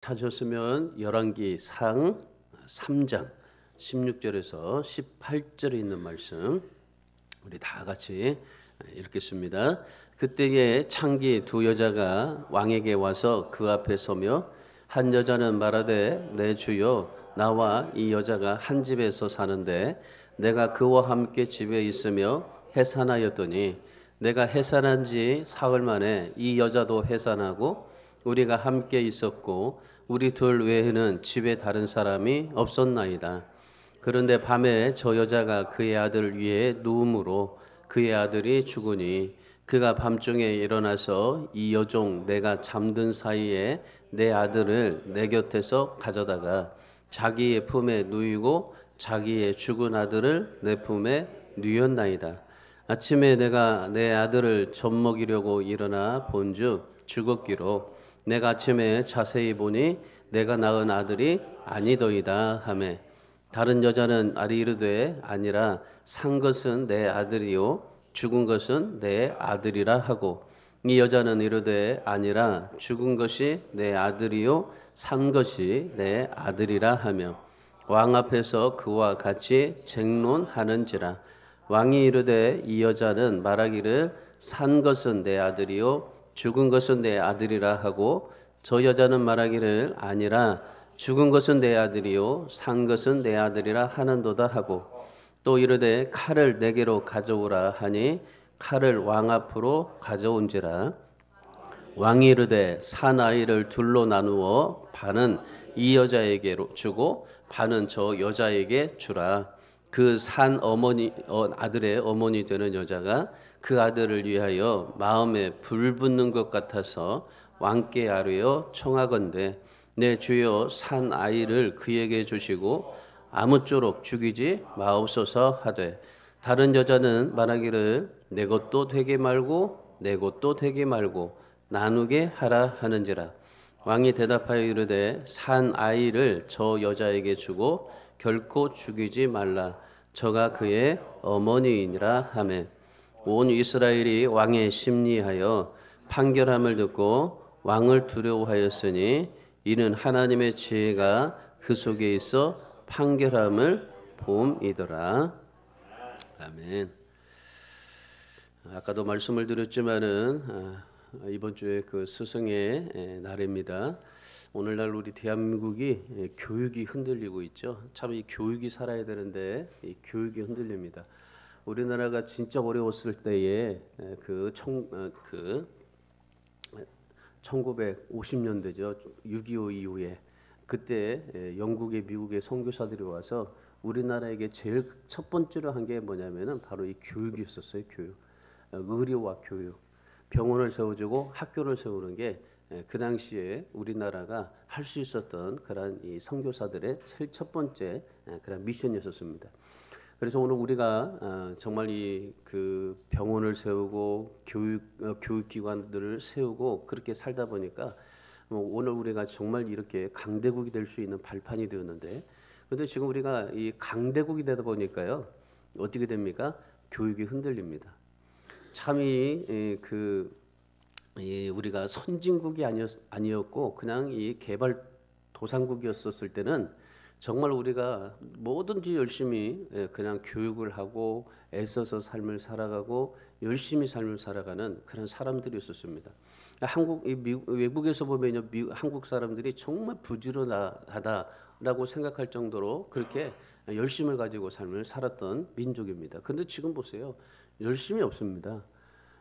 찾으셨으면 열왕기상 3장 16절에서 18절에 있는 말씀 우리 다 같이 읽겠습니다. 그때에 창기 두 여자가 왕에게 와서 그 앞에 서며 한 여자는 말하되 내 주여 나와 이 여자가 한 집에서 사는데 내가 그와 함께 집에 있으며 해산하였더니 내가 해산한 지 사흘 만에 이 여자도 해산하고 우리가 함께 있었고 우리 둘 외에는 집에 다른 사람이 없었나이다. 그런데 밤에 저 여자가 그의 아들 위에 누움으로 그의 아들이 죽으니 그가 밤중에 일어나서 이 여종 내가 잠든 사이에 내 아들을 내 곁에서 가져다가 자기의 품에 누이고 자기의 죽은 아들을 내 품에 누였나이다. 아침에 내가 내 아들을 젖먹이려고 일어나 본즉 죽었기로 내가 아침에 자세히 보니 내가 낳은 아들이 아니더이다 하매 다른 여자는 이르되 아니라 산 것은 내 아들이요 죽은 것은 내 아들이라 하고 이 여자는 이르되 아니라 죽은 것이 내 아들이요 산 것이 내 아들이라 하며 왕 앞에서 그와 같이 쟁론하는지라. 왕이 이르되 이 여자는 말하기를 산 것은 내 아들이요 죽은 것은 내 아들이라 하고 저 여자는 말하기를 아니라 죽은 것은 내 아들이요 산 것은 내 아들이라 하는도다 하고 또 이르되 칼을 내게로 가져오라 하니 칼을 왕 앞으로 가져온지라. 왕이 이르되 산 아이를 둘로 나누어 반은 이 여자에게로 주고 반은 저 여자에게 주라. 그 산 아들의 어머니 되는 여자가 그 아들을 위하여 마음에 불 붙는 것 같아서 왕께 아뢰어 청하건대 내 주여 산 아이를 그에게 주시고 아무쪼록 죽이지 마옵소서 하되 다른 여자는 말하기를 내 것도 되게 말고 내 것도 되게 말고 나누게 하라 하는지라. 왕이 대답하여 이르되 산 아이를 저 여자에게 주고 결코 죽이지 말라. 저가 그의 어머니이니라 하매 온 이스라엘이 왕의 심리하여 판결함을 듣고 왕을 두려워하였으니 이는 하나님의 지혜가 그 속에 있어 판결함을 봄이더라. 아멘. 아까도 말씀을 드렸지만은 이번 주에 그 스승의 날입니다. 오늘날 우리 대한민국이 교육이 흔들리고 있죠. 참 이 교육이 살아야 되는데 이 교육이 흔들립니다. 우리나라가 진짜 어려웠을 때에 그 1950년대죠. 6.25 이후에 그때 영국의 미국의 선교사들이 와서 우리나라에게 제일 첫 번째로 한 게 뭐냐면은 바로 이 교육이 있었어요. 교육, 의료와 교육, 병원을 세워주고 학교를 세우는 게 그 당시에 우리나라가 할 수 있었던 그런 이 선교사들의 제일 첫 번째 그런 미션이었습니다. 그래서 오늘 우리가 정말 이 그 병원을 세우고 교육기관들을 세우고 그렇게 살다 보니까 오늘 우리가 정말 이렇게 강대국이 될 수 있는 발판이 되었는데, 그런데 지금 우리가 이 강대국이 되다 보니까요 어떻게 됩니까? 교육이 흔들립니다. 참이 우리가 선진국이 아니었고 그냥 이 개발 도상국이었었을 때는 정말 우리가 뭐든지 열심히 그냥 교육을 하고 애써서 삶을 살아가고 열심히 삶을 살아가는 그런 사람들이 있었습니다. 외국에서 보면요, 한국 사람들이 정말 부지런하다라고 생각할 정도로 그렇게 열심을 가지고 삶을 살았던 민족입니다. 그런데 지금 보세요, 열심이 없습니다.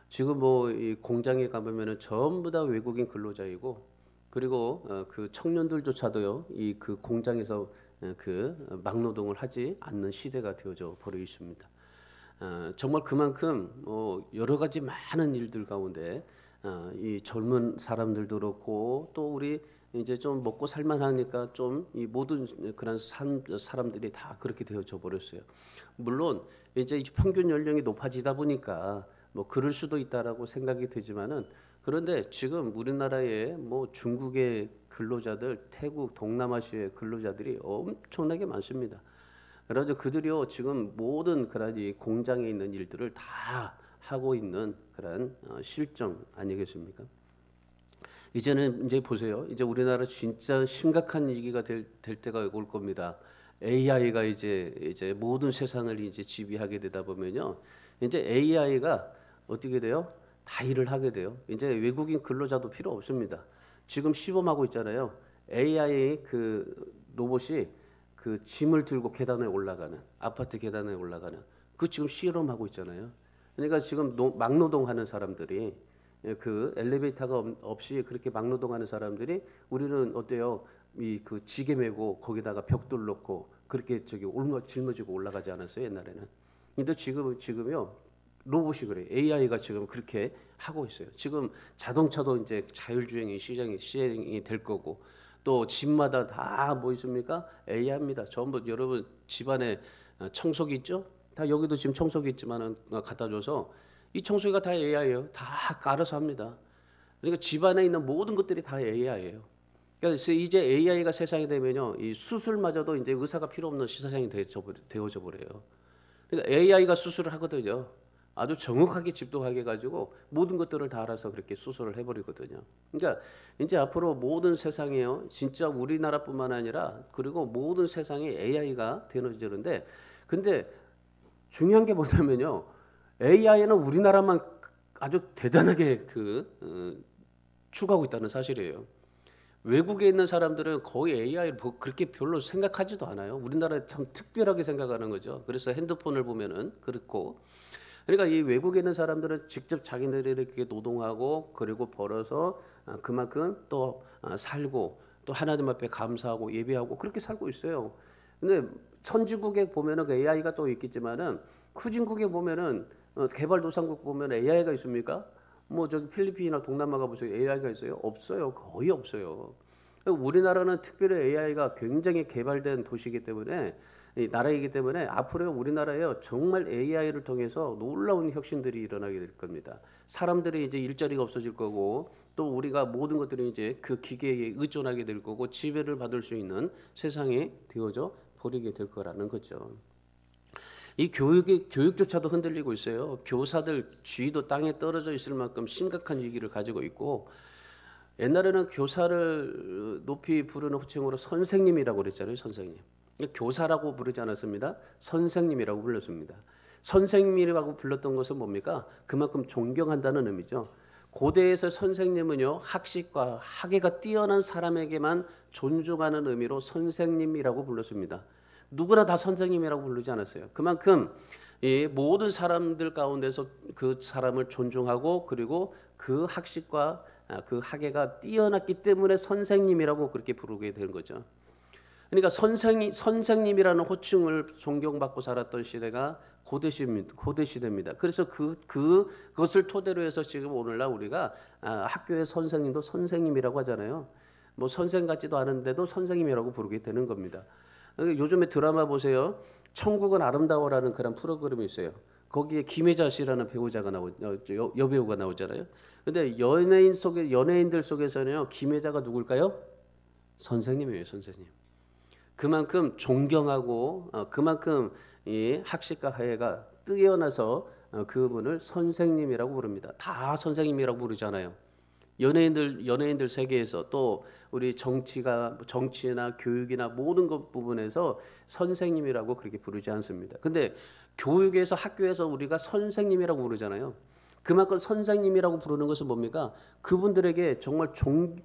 지금 이 공장에 가보면은 전부 다 외국인 근로자이고, 그리고 그 청년들조차도요 이 그 공장에서 그 막노동을 하지 않는 시대가 되어져 버리고 있습니다. 정말 그만큼 여러 가지 많은 일들 가운데 이 젊은 사람들도 그렇고 또 우리 이제 좀 먹고 살만하니까 좀 이 모든 그런 사람들이 다 그렇게 되어져 버렸어요. 물론 이제 평균 연령이 높아지다 보니까 그럴 수도 있다라고 생각이 되지만은, 그런데 지금 우리나라에 중국의 근로자들, 태국, 동남아시아의 근로자들이 엄청나게 많습니다. 그래서 그들이요 지금 모든 그런 이 공장에 있는 일들을 다 하고 있는 그런 실정 아니겠습니까? 이제는 이제 보세요. 이제 우리나라 진짜 심각한 위기가 될 때가 올 겁니다. AI가 이제 모든 세상을 이제 지배하게 되다 보면요. 이제 AI가 어떻게 돼요? 다 일을 하게 돼요. 이제 외국인 근로자도 필요 없습니다. 지금 시범하고 있잖아요. AI 그 로봇이 그 짐을 들고 계단에 올라가는, 아파트 계단에 올라가는 그 지금 실험하고 있잖아요. 그러니까 지금 막노동하는 사람들이, 그 엘리베이터가 없이 그렇게 막노동하는 사람들이, 우리는 어때요? 이 그 지게 메고 거기다가 벽돌 놓고 그렇게 저기 짊어지고 올라가지 않았어요, 옛날에는. 근데 지금요 로봇이 그래. AI가 지금 그렇게 하고 있어요. 지금 자동차도 이제 자율주행이 시행이 될 거고, 또 집마다 다 뭐 있습니까? AI입니다. 전부 여러분 집안에 청소기 있죠? 다 여기도 지금 청소기 있지만은 갖다 줘서 이 청소기가 다 AI예요. 다 알아서 합니다. 그러니까 집안에 있는 모든 것들이 다 AI예요. 그래서 이제 AI가 세상이 되면요, 이 수술마저도 이제 의사가 필요 없는 세상이 되어져 버려요. 그러니까 AI가 수술을 하거든요. 아주 정확하게 집도하게 가지고 모든 것들을 다 알아서 그렇게 수술을 해버리거든요. 그러니까 이제 앞으로 모든 세상에요, 진짜 우리나라뿐만 아니라 그리고 모든 세상에 AI가 되어지는데, 근데 중요한 게 뭐냐면요, AI는 우리나라만 아주 대단하게 추구하고 있다는 사실이에요. 외국에 있는 사람들은 거의 AI를 그렇게 별로 생각하지도 않아요. 우리나라에 참 특별하게 생각하는 거죠. 그래서 핸드폰을 보면은 그렇고, 그러니까 이 외국에 있는 사람들은 직접 자기들이 이렇게 노동하고 그리고 벌어서 그만큼 또 살고 또 하나님 앞에 감사하고 예배하고 그렇게 살고 있어요. 근데 선진국에 보면은 그 AI가 또 있겠지만은, 후진국에 보면은 개발도상국 보면 AI가 있습니까? 뭐 저기 필리핀이나 동남아가 보세요. AI가 있어요? 없어요. 거의 없어요. 우리나라는 특별히 AI가 굉장히 개발된 도시이기 때문에, 이 나라이기 때문에 앞으로 우리나라에 정말 AI를 통해서 놀라운 혁신들이 일어나게 될 겁니다. 사람들이 이제 일자리가 없어질 거고, 또 우리가 모든 것들이 이제 그 기계에 의존하게 될 거고, 지배를 받을 수 있는 세상이 되어져 버리게 될 거라는 거죠. 이 교육조차도 흔들리고 있어요. 교사들 쥐도 땅에 떨어져 있을 만큼 심각한 위기를 가지고 있고, 옛날에는 교사를 높이 부르는 호칭으로 선생님이라고 그랬잖아요. 선생님. 교사라고 부르지 않았습니다. 선생님이라고 불렀습니다. 선생님이라고 불렀던 것은 뭡니까? 그만큼 존경한다는 의미죠. 고대에서 선생님은요, 학식과 학예가 뛰어난 사람에게만 존중하는 의미로 선생님이라고 불렀습니다. 누구나 다 선생님이라고 부르지 않았어요. 그만큼 이 모든 사람들 가운데서 그 사람을 존중하고, 그리고 그 학식과 그 학예가 뛰어났기 때문에 선생님이라고 그렇게 부르게 된 거죠. 그러니까 선생님이라는 호칭을 존경받고 살았던 시대가 고대 시대입니다. 그래서 그것을 토대로 해서 지금 오늘날 우리가 학교의 선생님도 선생님이라고 하잖아요. 뭐 선생 같지도 않은데도 선생님이라고 부르게 되는 겁니다. 요즘에 드라마 보세요. 천국은 아름다워라는 그런 프로그램이 있어요. 거기에 김혜자 씨라는 배우자가 여배우가 나오잖아요. 근데 연예인들 속에서는요, 김혜자가 누굴까요? 선생님이에요, 선생님. 그만큼 존경하고 그만큼 이 학식과 하예가 뛰어나서 그분을 선생님이라고 부릅니다. 다 선생님이라고 부르잖아요. 연예인들 세계에서, 또 우리 정치나 교육이나 모든 것 부분에서 선생님이라고 그렇게 부르지 않습니다. 근데 교육에서, 학교에서 우리가 선생님이라고 부르잖아요. 그만큼 선생님이라고 부르는 것은 뭡니까? 그분들에게 정말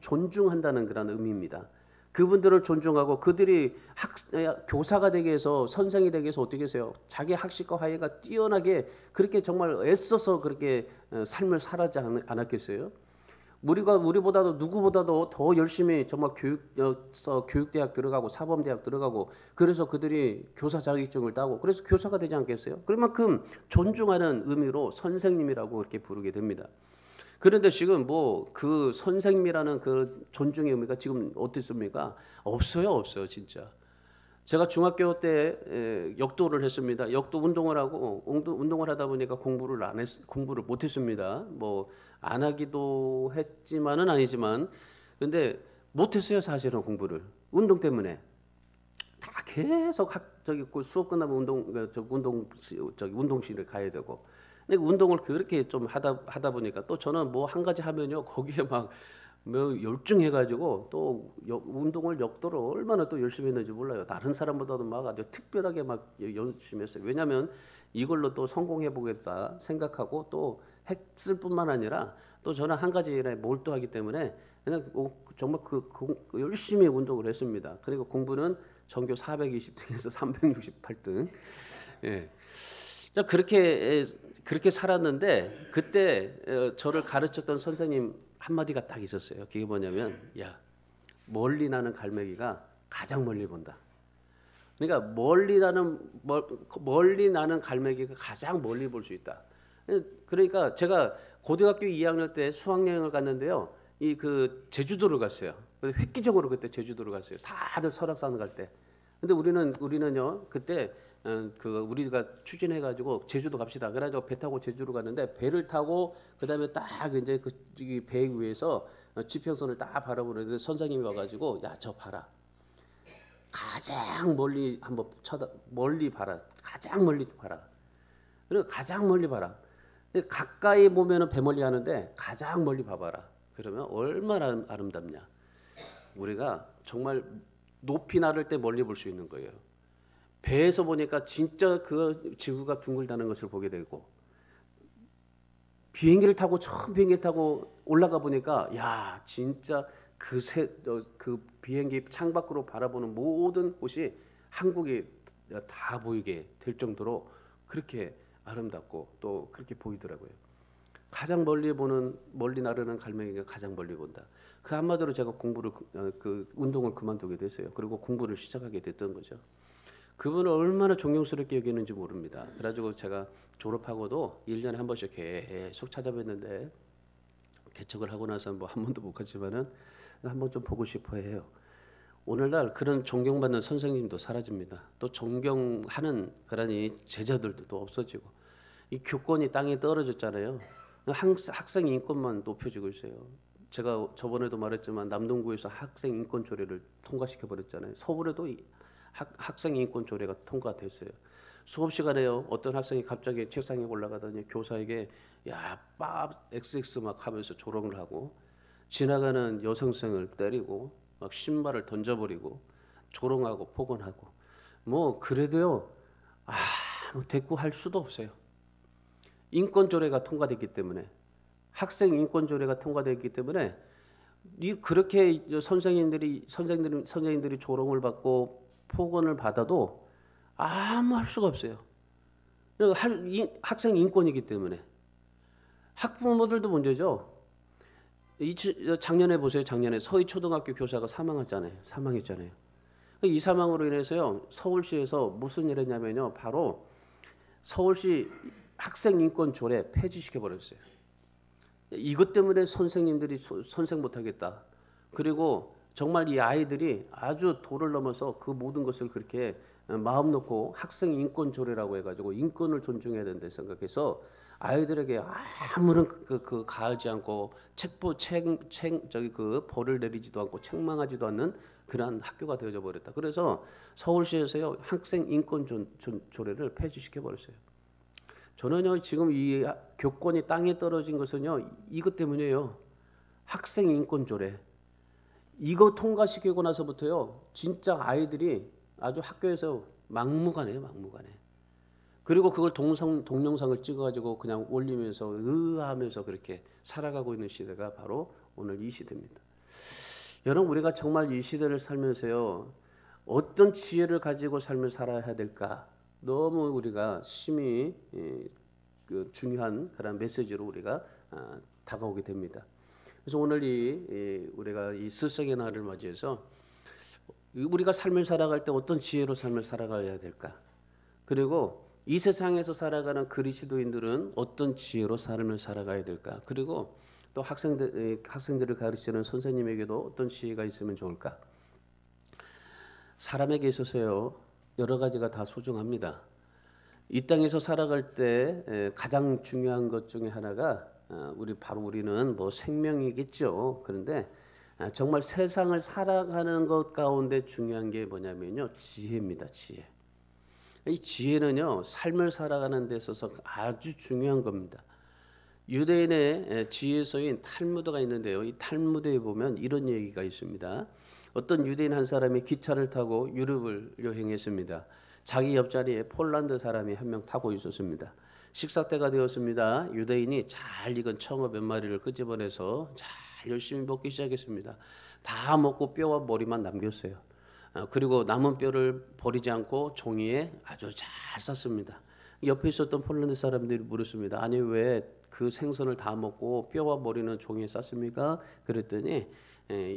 존중한다는 그런 의미입니다. 그분들을 존중하고 그들이 교사가 되기 위해서, 선생이 되기 위해서 어떻게 하세요? 자기 학식과 화해가 뛰어나게 그렇게 정말 애써서 그렇게 삶을 살아지 않았겠어요? 우리보다도 누구보다도 더 열심히 정말 교육대학 들어가고 사범대학 들어가고, 그래서 그들이 교사 자격증을 따고 그래서 교사가 되지 않겠어요? 그만큼 존중하는 의미로 선생님이라고 그렇게 부르게 됩니다. 그런데 지금 뭐 그 선생님이라는 그 존중의 의미가 지금 어떻습니까? 없어요, 진짜. 제가 중학교 때 역도를 했습니다. 역도 운동을 하다 보니까 공부를 못했습니다. 뭐 안 하기도 했지만은 아니지만, 근데 못했어요, 사실은. 공부를 운동 때문에 다 계속 수업 끝나면 운동실에 가야 되고. 근데 운동을 그렇게 좀 하다 보니까, 또 저는 뭐 한 가지 하면요, 거기에 막 뭐 열중해가지고 또 운동을 역도로 얼마나 또 열심히 했는지 몰라요. 다른 사람보다도 막 아주 특별하게 막 열심히 했어요. 왜냐하면 이걸로 또 성공해 보겠다 생각하고 또 했을 뿐만 아니라 또 저는 한 가지 일에 몰두하기 때문에 그냥 정말 열심히 운동을 했습니다. 그리고 공부는 전교 420등에서 368등. 예. 그렇게 살았는데 그때 저를 가르쳤던 선생님 한마디가 딱 있었어요. 그게 뭐냐면, 야, 멀리 나는 갈매기가 가장 멀리 본다. 그러니까 멀리 나는 갈매기가 가장 멀리 볼 수 있다. 그러니까 제가 고등학교 2학년 때 수학여행을 갔는데요. 제주도를 갔어요. 획기적으로 그때 제주도를 갔어요. 다들 설악산 갈 때. 근데 우리는요 그때 우리가 추진해가지고 제주도 갑시다. 그래가지고 배 타고 제주로 갔는데 배를 타고 그다음에 딱 이제 배 위에서 지평선을 딱 바라보는데 선생님이 와가지고 야, 저 봐라. 가장 멀리 한번 멀리 봐라. 가장 멀리 봐라. 그리고 가장 멀리 봐라. 가까이 보면은 배 멀리 하는데 가장 멀리 봐봐라. 그러면 얼마나 아름답냐. 우리가 정말 높이 나를 때 멀리 볼 수 있는 거예요. 배에서 보니까 진짜 그 지구가 둥글다는 것을 보게 되고 처음 비행기를 타고 올라가 보니까 야, 진짜 그 비행기 창밖으로 바라보는 모든 곳이 한국이 다 보이게 될 정도로 그렇게 아름답고 또 그렇게 보이더라고요. 가장 멀리 나르는 갈매기가 가장 멀리 본다. 그 한마디로 제가 운동을 그만두게 됐어요. 그리고 공부를 시작하게 됐던 거죠. 그분을 얼마나 존경스럽게 여기는지 모릅니다. 그래가지고 제가 졸업하고도 1년에 한 번씩 계속 찾아뵀는데 개척을 하고 나서 뭐 한 번도 못 갔지만은 한 번 좀 보고 싶어 해요. 오늘날 그런 존경받는 선생님도 사라집니다. 또 존경하는 그런 이 제자들도 또 없어지고 이 교권이 땅에 떨어졌잖아요. 학생 인권만 높여지고 있어요. 제가 저번에도 말했지만 남동구에서 학생 인권 조례를 통과시켜 버렸잖아요. 서울에도 학생 인권 조례가 통과됐어요. 수업 시간에요. 어떤 학생이 갑자기 책상에 올라가더니 교사에게 야, 밥 XX 막 하면서 조롱을 하고 지나가는 여성생을 때리고 막 신발을 던져버리고 조롱하고 폭언하고 뭐 그래도요. 대꾸할 수도 없어요. 인권 조례가 통과됐기 때문에 학생 인권 조례가 통과됐기 때문에 그렇게 선생님들이 조롱을 받고 폭언을 받아도 아무 할 수가 없어요. 학생 인권이기 때문에. 학부모들도 문제죠. 작년에 보세요. 작년에 서희초등학교 교사가 사망했잖아요. 이 사망으로 인해서요. 서울시에서 무슨 일을 했냐면요. 바로 서울시 학생 인권 조례 폐지시켜 버렸어요. 이것 때문에 선생님들이 선생 못하겠다. 그리고 정말 이 아이들이 아주 도를 넘어서 그 모든 것을 그렇게 마음 놓고 학생 인권 조례라고 해가지고 인권을 존중해야 된다 생각해서 아이들에게 아무런 가하지 않고 벌을 내리지도 않고 책망하지도 않는 그러한 학교가 되어져 버렸다. 그래서 서울시에서요 학생 인권 조례를 폐지시켜 버렸어요. 저는요 지금 이 교권이 땅에 떨어진 것은요 이것 때문이에요. 학생 인권 조례 이거 통과시키고 나서부터요 진짜 아이들이 아주 학교에서 막무가내요. 그리고 그걸 동영상을 찍어가지고 그냥 올리면서 의아하면서 그렇게 살아가고 있는 시대가 바로 오늘 이 시대입니다. 여러분 우리가 정말 이 시대를 살면서요 어떤 지혜를 가지고 삶을 살아야 될까 너무 우리가 심히 중요한 그런 메시지로 우리가 다가오게 됩니다. 그래서 오늘 우리가 이 스승의 날을 맞이해서 우리가 삶을 살아갈 때 어떤 지혜로 삶을 살아가야 될까? 그리고 이 세상에서 살아가는 그리스도인들은 어떤 지혜로 삶을 살아가야 될까? 그리고 또 학생들을 가르치는 선생님에게도 어떤 지혜가 있으면 좋을까? 사람에게 있어서요 여러 가지가 다 소중합니다. 이 땅에서 살아갈 때 가장 중요한 것 중에 하나가 우리는 뭐 생명이겠죠. 그런데 정말 세상을 살아가는 것 가운데 중요한 게 뭐냐면요 지혜입니다. 지혜. 이 지혜는요 삶을 살아가는 데 있어서 아주 중요한 겁니다. 유대인의 지혜서인 탈무드가 있는데요. 이 탈무드에 보면 이런 얘기가 있습니다. 어떤 유대인 한 사람이 기차를 타고 유럽을 여행했습니다. 자기 옆자리에 폴란드 사람이 한 명 타고 있었습니다. 식사 때가 되었습니다. 유대인이 잘 익은 청어 몇 마리를 끄집어내서 잘 열심히 먹기 시작했습니다. 다 먹고 뼈와 머리만 남겼어요. 그리고 남은 뼈를 버리지 않고 종이에 아주 잘 쌌습니다. 옆에 있었던 폴란드 사람들이 물었습니다. 아니 왜 그 생선을 다 먹고 뼈와 머리는 종이에 쌌습니까? 그랬더니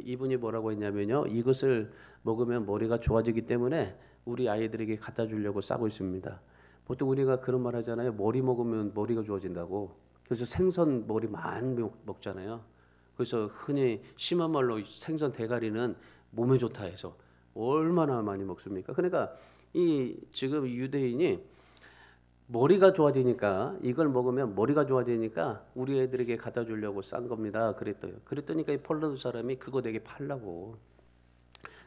이분이 뭐라고 했냐면요. 이것을 먹으면 머리가 좋아지기 때문에 우리 아이들에게 갖다 주려고 싸고 있습니다. 보통 우리가 그런 말 하잖아요. 머리 먹으면 머리가 좋아진다고. 그래서 생선 머리 많이 먹잖아요. 그래서 흔히 심한 말로 생선 대가리는 몸에 좋다 해서 얼마나 많이 먹습니까? 그러니까 이 지금 유대인이 머리가 좋아지니까 이걸 먹으면 머리가 좋아지니까 우리 애들에게 갖다 주려고 싼 겁니다. 그랬더니까 이 폴란드 사람이 그거 되게 팔라고.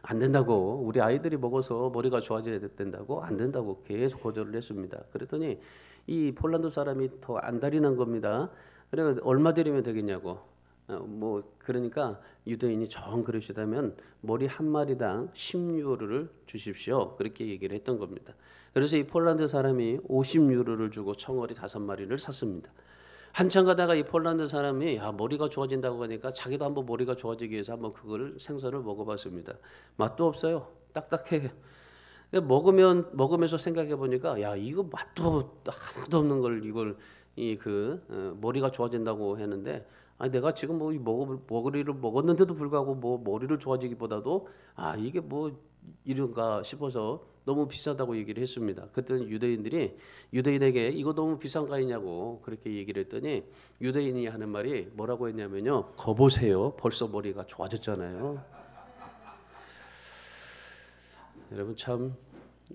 안 된다고. 우리 아이들이 먹어서 머리가 좋아져야 된다고. 안 된다고 계속 거절을 했습니다. 그랬더니 이 폴란드 사람이 더 안달이 겁니다. 그래 얼마 드리면 되겠냐고. 그러니까 유대인이 정 그러시다면 머리 한 마리당 10유로를 주십시오. 그렇게 얘기를 했던 겁니다. 그래서 이 폴란드 사람이 50유로를 주고 청어리 5마리를 샀습니다. 한참 가다가 이 폴란드 사람이 머리가 좋아진다고 하니까 자기도 한번 머리가 좋아지기 위해서 한번 그걸 생선을 먹어봤습니다. 맛도 없어요. 딱딱해. 먹으면서 생각해 보니까 이거 맛도 하나도 없는 걸 이걸 머리가 좋아진다고 했는데 내가 지금 머리를 먹었는데도 불구하고 머리를 좋아지기보다도 이게 이런가 싶어서 너무 비싸다고 얘기를 했습니다. 그때는 유대인에게 이거 너무 비싼 거 아니냐고 그렇게 얘기를 했더니 유대인이 하는 말이 뭐라고 했냐면요. 거 보세요. 벌써 머리가 좋아졌잖아요. 여러분 참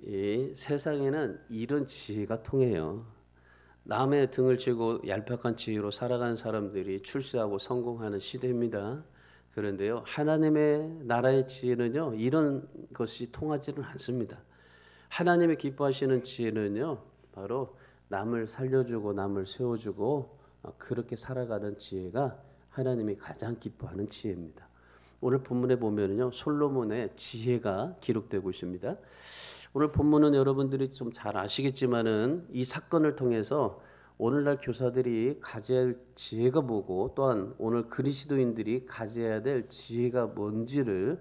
이 세상에는 이런 지혜가 통해요. 남의 등을 쥐고 얄팍한 지혜로 살아가는 사람들이 출세하고 성공하는 시대입니다. 그런데요, 하나님의 나라의 지혜는요, 이런 것이 통하지는 않습니다. 하나님이 기뻐하시는 지혜는요, 바로 남을 살려주고 남을 세워주고 그렇게 살아가는 지혜가 하나님이 가장 기뻐하는 지혜입니다. 오늘 본문에 보면은요, 솔로몬의 지혜가 기록되고 있습니다. 오늘 본문은 여러분들이 좀 잘 아시겠지만은 이 사건을 통해서 오늘날 교사들이 가져야 할 지혜가 뭐고 또한 오늘 그리스도인들이 가져야 될 지혜가 뭔지를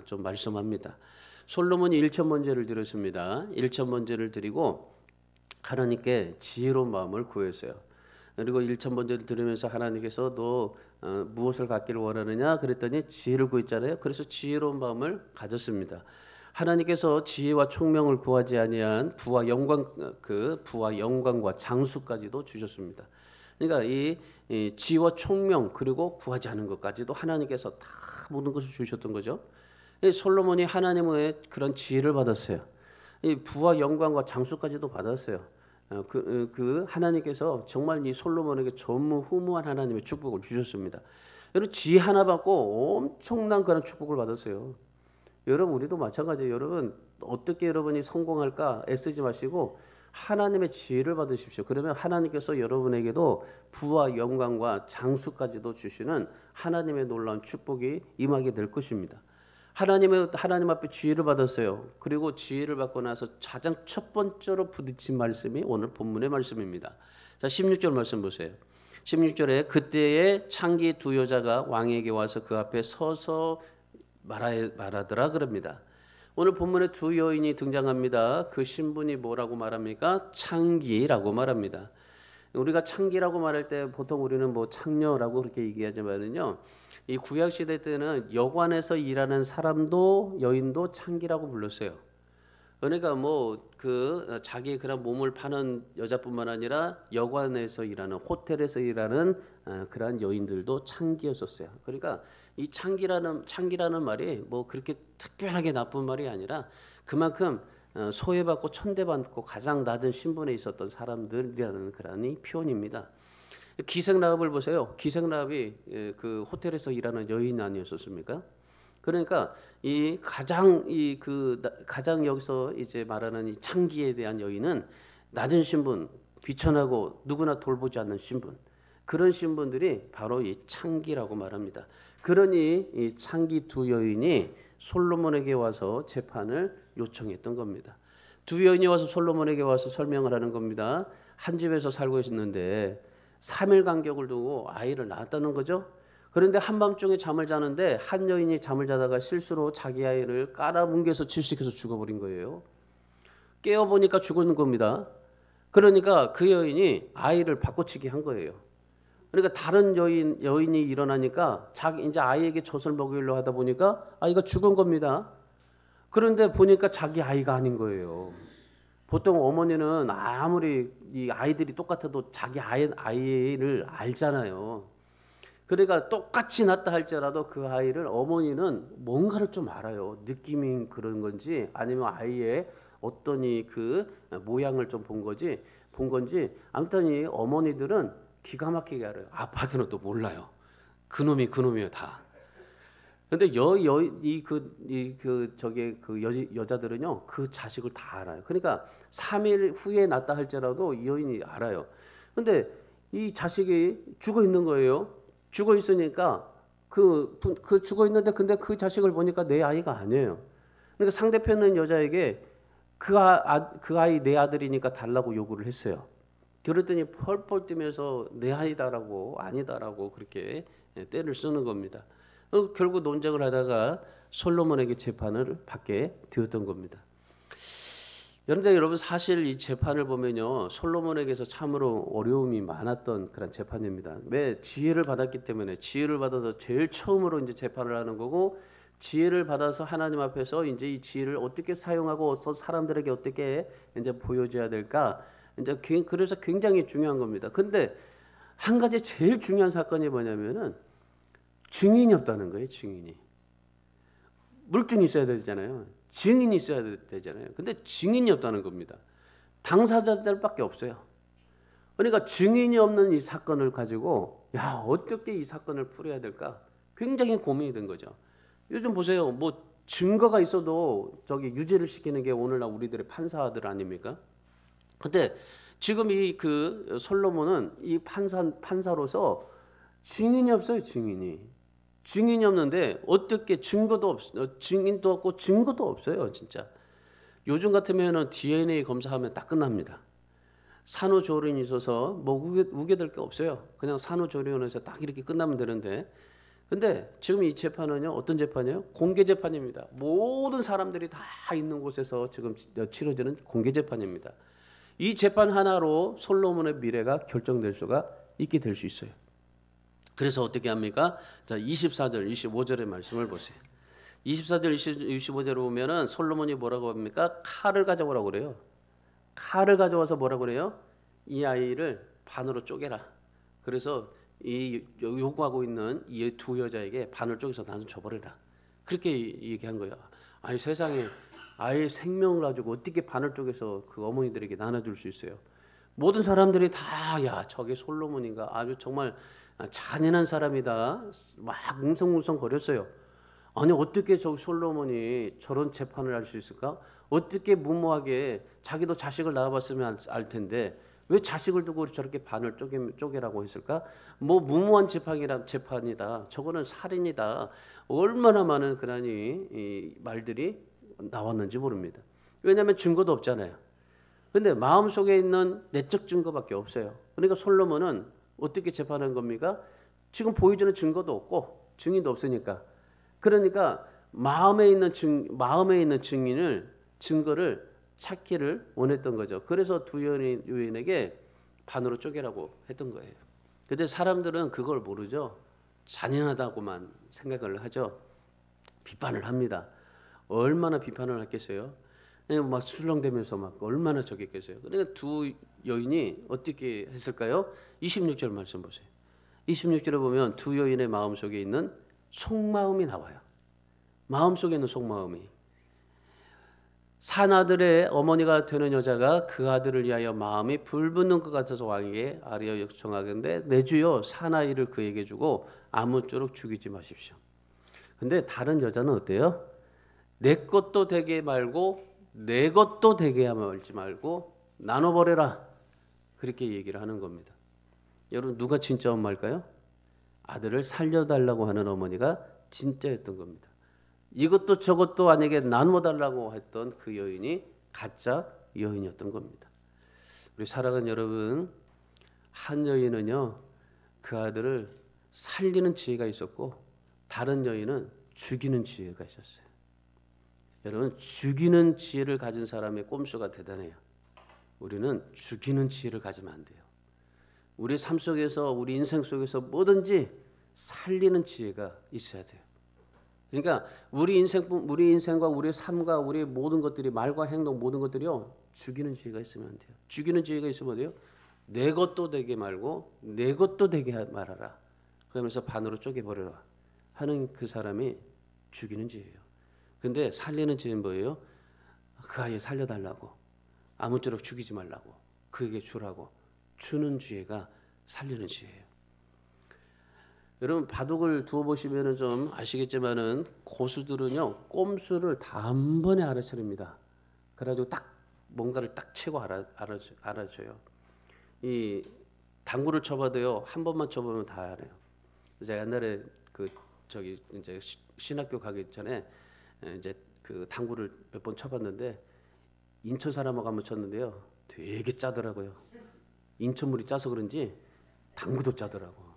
좀 말씀합니다. 솔로몬이 1천번제를 드렸습니다. 1천번제를 드리고 하나님께 지혜로운 마음을 구했어요. 그리고 1천번제를 드리면서 하나님께서 너 무엇을 갖기를 원하느냐 그랬더니 지혜를 구했잖아요. 그래서 지혜로운 마음을 가졌습니다. 하나님께서 지혜와 총명을 구하지 아니한 부와 영광과 장수까지도 주셨습니다. 그러니까 이 지혜와 총명 그리고 구하지 않은 것까지도 하나님께서 다 모든 것을 주셨던 거죠. 솔로몬이 하나님의 그런 지혜를 받았어요. 이 부와 영광과 장수까지도 받았어요. 하나님께서 정말 이 솔로몬에게 전무후무한 하나님의 축복을 주셨습니다. 여러분 지혜 하나 받고 엄청난 그런 축복을 받았어요. 여러분 우리도 마찬가지예요. 여러분 어떻게 여러분이 성공할까 애쓰지 마시고 하나님의 지혜를 받으십시오. 그러면 하나님께서 여러분에게도 부와 영광과 장수까지도 주시는 하나님의 놀라운 축복이 임하게 될 것입니다. 하나님 앞에 지혜를 받았어요. 그리고 지혜를 받고 나서 가장 첫 번째로 부딪힌 말씀이 오늘 본문의 말씀입니다. 자, 16절 말씀 보세요. 16절에 그때에 창기 두 여자가 왕에게 와서 그 앞에 서서 말하더라 그럽니다. 오늘 본문에 두 여인이 등장합니다. 그 신분이 뭐라고 말합니까? 창기라고 말합니다. 우리가 창기라고 말할 때 보통 우리는 창녀라고 그렇게 얘기하지만은요. 이 구약 시대 때는 여관에서 일하는 사람도 여인도 창기라고 불렀어요. 그러니까 자기 그런 몸을 파는 여자뿐만 아니라 여관에서 일하는 호텔에서 일하는 그러한 여인들도 창기였었어요. 그러니까 이 창기라는 말이 그렇게 특별하게 나쁜 말이 아니라 그만큼 소외받고 천대받고 가장 낮은 신분에 있었던 사람들이라는 그런 표현입니다. 기생라합을 보세요. 기생라합이 그 호텔에서 일하는 여인 아니었었습니까? 그러니까 가장 여기서 이제 말하는 이 창기에 대한 여인은 낮은 신분, 비천하고 누구나 돌보지 않는 신분. 그런 신분들이 바로 이 창기라고 말합니다. 그러니 이 창기 두 여인이 솔로몬에게 와서 재판을 요청했던 겁니다. 두 여인이 와서 솔로몬에게 와서 설명을 하는 겁니다. 한 집에서 살고 있었는데 3일 간격을 두고 아이를 낳았다는 거죠. 그런데 한밤중에 잠을 자는데 한 여인이 잠을 자다가 실수로 자기 아이를 깔아뭉개서 질식해서 죽어버린 거예요. 깨어보니까 죽은 겁니다. 그러니까 그 여인이 아이를 바꿔치기 한 거예요. 그러니까 다른 여인이 일어나니까 자기 이제 아이에게 젖을 먹이려고 하다 보니까 아이가 죽은 겁니다. 그런데 보니까 자기 아이가 아닌 거예요. 보통 어머니는 아무리 이 아이들이 똑같아도 자기 아이를 알잖아요. 그러니까 똑같이 낳다 할지라도 그 아이를 어머니는 뭔가를 좀 알아요. 느낌이 그런 건지 아니면 아이의 어떤 그 모양을 좀 본 건지 아무튼 이 어머니들은 기가 막히게 알아요. 아빠들은 또 몰라요. 그놈이에요 다. 근데 여자들은요 그 자식을 다 알아요. 그러니까 3일 후에 낳다 할지라도 이 여인이 알아요. 근데 이 자식이 죽어 있는 거예요. 죽어 있으니까 그 죽어 있는데 근데 그 자식을 보니까 내 아이가 아니에요. 그러니까 상대편은 여자에게 그 아이 내 아들이니까 달라고 요구를 했어요. 그랬더니 펄펄 뛰면서 내 아이다라고 아니다라고 그렇게 떼를 쓰는 겁니다. 결국 논쟁을 하다가 솔로몬에게 재판을 받게 되었던 겁니다. 그런데 여러분 사실 이 재판을 보면요 솔로몬에게서 참으로 어려움이 많았던 그런 재판입니다. 왜? 지혜를 받았기 때문에 지혜를 받아서 제일 처음으로 이제 재판을 하는 거고 지혜를 받아서 하나님 앞에서 이제 이 지혜를 어떻게 사용하고 사람들에게 어떻게 이제 보여줘야 될까 이제 그래서 굉장히 중요한 겁니다. 근데 한 가지 제일 중요한 사건이 뭐냐면은 증인이 없다는 거예요. 증인이 물증이 있어야 되잖아요. 증인이 있어야 되잖아요. 근데 증인이 없다는 겁니다. 당사자들밖에 없어요. 그러니까 증인이 없는 이 사건을 가지고 어떻게 이 사건을 풀어야 될까 굉장히 고민이 된 거죠. 요즘 보세요. 뭐 증거가 있어도 저기 유죄를 시키는 게 오늘날 우리들의 판사들 아닙니까? 근데 지금 이 그 솔로몬은 이 판사로서 증인이 없어요. 증인이 없는데 어떻게 증인도 없고 증거도 없어요. 진짜 요즘 같으면은 DNA 검사하면 딱 끝납니다. 산후조리원이 있어서 뭐 우겨될 게 없어요. 그냥 산후조리원에서 딱 이렇게 끝나면 되는데 근데 지금 이 재판은요 어떤 재판이에요? 공개 재판입니다. 모든 사람들이 다 있는 곳에서 지금 치러지는 공개 재판입니다. 이 재판 하나로 솔로몬의 미래가 결정될 수가 있게 될 수 있어요. 그래서 어떻게 합니까? 자, 24절, 25절의 말씀을 보세요. 24절, 25절을 보면은 솔로몬이 뭐라고 합니까? 칼을 가져오라고 그래요. 칼을 가져와서 뭐라고 그래요? 이 아이를 반으로 쪼개라. 그래서 이 요구하고 있는 이 두 여자에게 반을 쪼개서 나눠 줘버리라. 그렇게 얘기한 거예요. 아니 세상에 아이의 생명을 가지고 어떻게 반을 쪼개서 그 어머니들에게 나눠줄 수 있어요? 모든 사람들이 다 야 저게 솔로몬인가 아주 정말 잔인한 사람이다 막 웅성웅성 거렸어요. 아니 어떻게 저 솔로몬이 저런 재판을 할 수 있을까? 어떻게 무모하게 자기도 자식을 낳아봤으면 알 텐데 왜 자식을 두고 저렇게 반을 쪼개라고 했을까? 뭐 무모한 재판이다. 저거는 살인이다. 얼마나 많은 그러니 이 말들이 나왔는지 모릅니다. 왜냐하면 증거도 없잖아요. 근데 마음속에 있는 내적 증거밖에 없어요. 그러니까 솔로몬은 어떻게 재판한 겁니까? 지금 보여주는 증거도 없고 증인도 없으니까. 그러니까 마음에 있는 증거를 찾기를 원했던 거죠. 그래서 두 여인에게 반으로 쪼개라고 했던 거예요. 근데 사람들은 그걸 모르죠. 잔인하다고만 생각을 하죠. 비판을 합니다. 얼마나 비판을 했겠어요? 막 술렁대면서 막 얼마나 저겠겠어요. 그러니까 두 여인이 어떻게 했을까요? 26절 말씀 보세요. 26절에 보면 두 여인의 마음속에 있는 속마음이 나와요. 마음속에 있는 속마음이. 산아들의 어머니가 되는 여자가 그 아들을 위하여 마음이 불붙는 것 같아서 왕에게 아뢰어 요청하건대 내 주여 사나이를 그에게 주고 아무쪼록 죽이지 마십시오. 근데 다른 여자는 어때요? 내 것도 되게 말고 내 것도 되게 말지 말고 나눠버려라. 그렇게 얘기를 하는 겁니다. 여러분 누가 진짜 엄마일까요? 아들을 살려달라고 하는 어머니가 진짜였던 겁니다. 이것도 저것도 만약에 나눠달라고 했던 그 여인이 가짜 여인이었던 겁니다. 우리 사랑하는 여러분, 한 여인은요 그 아들을 살리는 지혜가 있었고 다른 여인은 죽이는 지혜가 있었어요. 여러분, 죽이는 지혜를 가진 사람의 꼼수가 대단해요. 우리는 죽이는 지혜를 가지면 안 돼요. 우리 삶 속에서, 우리 인생 속에서 뭐든지 살리는 지혜가 있어야 돼요. 그러니까 우리 인생과 우리 삶과 우리 모든 것들이, 말과 행동 모든 것들이요 죽이는 지혜가 있으면 안 돼요. 죽이는 지혜가 있으면 어때요? 내 것도 되게 말고 내 것도 되게 말하라. 그러면서 반으로 쪼개버려라 하는 그 사람이 죽이는 지혜예요. 근데 살리는 지혜는 뭐예요? 그 아이 살려달라고, 아무쪼록 죽이지 말라고, 그에게 주라고 주는 지혜가 살리는 지혜예요. 여러분, 바둑을 두어 보시면은 좀 아시겠지만은 고수들은요 꼼수를 단번에 알아차립니다. 그래가지고 딱 뭔가를 딱 채고 알아줘요. 이 당구를 쳐봐도요 한 번만 쳐보면 다 알아요. 제가 옛날에 이제 신학교 가기 전에 이제 그 당구를 몇 번 쳐봤는데 인천 사람하고 한번 쳤는데요 되게 짜더라고요. 인천물이 짜서 그런지 당구도 짜더라고.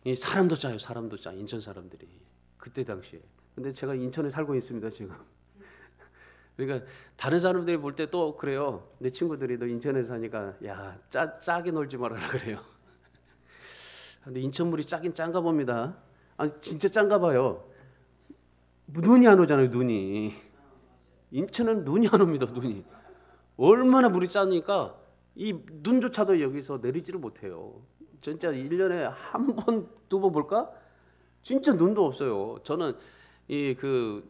이 사람도 짜요. 사람도 짜. 인천 사람들이 그때 당시에. 근데 제가 인천에 살고 있습니다 지금. 그러니까 다른 사람들이 볼 때 또 그래요. 내 친구들이 너 인천에 사니까 야 짜게 놀지 말아라 그래요. 근데 인천물이 짜긴 짠가 봅니다. 아니 진짜 짠가 봐요. 눈이 안 오잖아요. 눈이. 인천은 눈이 안 옵니다. 눈이. 얼마나 물이 짜니까 이 눈조차도 여기서 내리지를 못해요. 진짜 1년에 한 번, 두 번 볼까? 진짜 눈도 없어요. 저는 이렇게